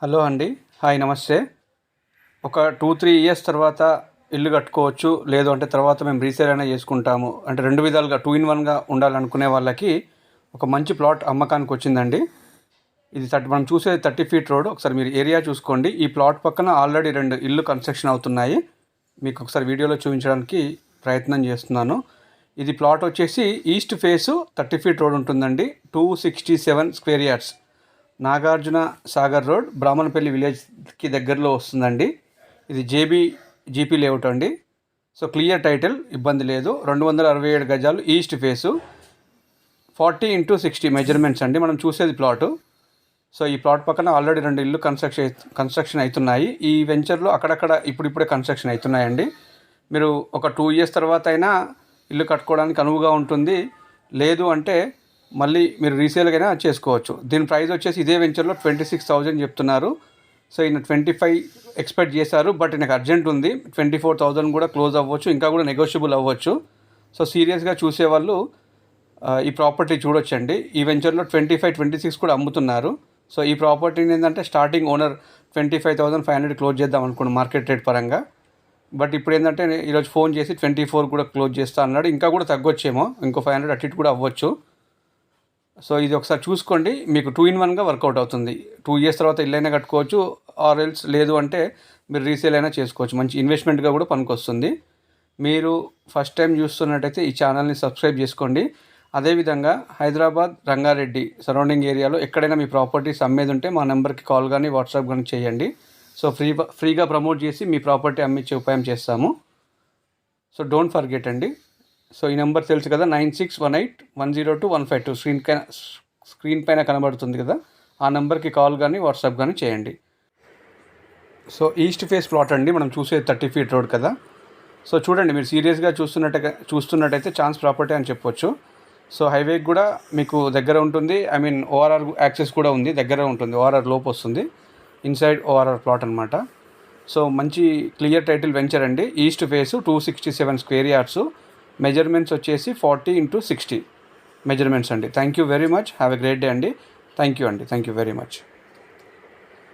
Hello అండి. Hi, నమస్తే. ఒక 2-3 ఇయర్స్ తర్వాత ఇల్లు కట్టుకోవచ్చు, లేదు అంటే తర్వాత మేము రీసేల్ అయినా చేసుకుంటాము అంటే రెండు విధాలుగా 2 in 1గా ఉండాలనుకునే వాళ్ళకి ఒక మంచి ప్లాట్ అమ్మకానికి వచ్చిందండి. ఇది మనం చూసేది 30 ఫీట్ రోడ్. ఒకసారి మీరు ఏరియా చూసుకోండి. ఈ ప్లాట్ పక్కన ఆల్రెడీ 2 ఇల్లు కన్స్ట్రక్షన్ అవుతున్నాయి. మీకు ఒకసారి వీడియోలో చూపించడానికి ప్రయత్నం చేస్తున్నాను. ఇది ప్లాట్ వచ్చేసి ఈస్ట్ ఫేసు 30 ఫీట్ రోడ్ ఉంటుందండి. 267 square yards, Nagarjuna Sagar road, Brahmanapalli విలేజ్కి దగ్గరలో వస్తుందండి. ఇది జీపీ లేఅవుట్ అండి. సో క్లియర్ టైటిల్, ఇబ్బంది లేదు. 267 గజాలు, ఈస్ట్ ఫేసు, 40x60 మెజర్మెంట్స్ అండి మనం చూసేది ప్లాటు. సో ఈ ప్లాట్ పక్కన ఆల్రెడీ 2 ఇల్లు కన్స్ట్రక్షన్ అవుతున్నాయి. ఈ వెంచర్లో అక్కడక్కడ ఇప్పుడిప్పుడే కన్స్ట్రక్షన్ అవుతున్నాయండి. మీరు ఒక 2 ఇయర్స్ తర్వాత అయినా ఇల్లు కట్టుకోవడానికి అనువుగా ఉంటుంది. లేదు అంటే మళ్ళీ మీరు రీసేల్గా చేసుకోవచ్చు. దీని ప్రైస్ వచ్చేసి ఇదే వెంచర్లో 26,000 చెప్తున్నారు. సో ఈయన 25 ఎక్స్పెక్ట్ చేశారు, బట్ నాకు అర్జెంట్ ఉంది. 24,000 కూడా క్లోజ్ అవ్వచ్చు, ఇంకా కూడా నెగోషియబుల్ అవ్వచ్చు. సో సీరియస్గా చూసేవాళ్ళు ఈ ప్రాపర్టీ చూడొచ్చండి. ఈ వెంచర్లో 25-26 కూడా అమ్ముతున్నారు. సో ఈ ప్రాపర్టీని ఏంటంటే స్టార్టింగ్ ఓనర్ 25,500 క్లోజ్ చేద్దాం అనుకున్నాను మార్కెట్ రేట్ పరంగా. బట్ ఇప్పుడు ఏంటంటే ఈరోజు ఫోన్ చేసి 24 కూడా క్లోజ్ చేస్తా అన్నాడు. ఇంకా కూడా తగ్గొచ్చేమో, ఇంకో 500 అటు ఇటు కూడా అవ్వచ్చు. సో ఇది ఒకసారి చూసుకోండి, మీకు 2 in 1గా వర్కౌట్ అవుతుంది. 2 ఇయర్స్ తర్వాత ఇల్లైనా కట్టుకోవచ్చు, ఆర్ ఎల్స్ లేదు అంటే మీరు రీసేల్ అయినా చేసుకోవచ్చు. మంచి ఇన్వెస్ట్మెంట్గా కూడా పనికొస్తుంది. మీరు ఫస్ట్ టైం చూస్తున్నట్టయితే ఈ ఛానల్ని సబ్స్క్రైబ్ చేసుకోండి. అదేవిధంగా హైదరాబాద్, రంగారెడ్డి సరౌండింగ్ ఏరియాలో ఎక్కడైనా మీ ప్రాపర్టీస్ అమ్మేది ఉంటే మా నెంబర్కి కాల్ కానీ వాట్సాప్ కానీ చేయండి. సో ఫ్రీగా ప్రమోట్ చేసి మీ ప్రాపర్టీ అమ్మించే ఉపాయం చేస్తాము. సో డోంట్ ఫర్గెట్ అండి. సో ఈ నెంబర్ తెలుసు కదా, 9618102152 స్క్రీన్ పైన కనబడుతుంది కదా, ఆ నెంబర్కి కాల్ కానీ వాట్సాప్ కానీ చేయండి. సో ఈస్ట్ ఫేస్ ప్లాట్ అండి మనం చూసేది 30 ఫీట్ రోడ్ కదా. సో చూడండి, మీరు సీరియస్గా చూస్తున్నట్టయితే ఛాన్స్ ప్రాపర్టీ అని చెప్పొచ్చు. సో హైవేకి కూడా మీకు దగ్గర ఉంటుంది. ఓఆర్ఆర్ యాక్సెస్ కూడా ఉంది, దగ్గర ఉంటుంది. ఓఆర్ఆర్ లోపు వస్తుంది, ఇన్సైడ్ ఓఆర్ఆర్ ప్లాట్ అనమాట. సో మంచి క్లియర్ టైటిల్ వెంచర్ అండి. East face 267 square yards, measurements వచ్చేసి 40x60 మెజర్మెంట్స్ అండి. Thank you very much. Have a great day అండి. Thank you very much.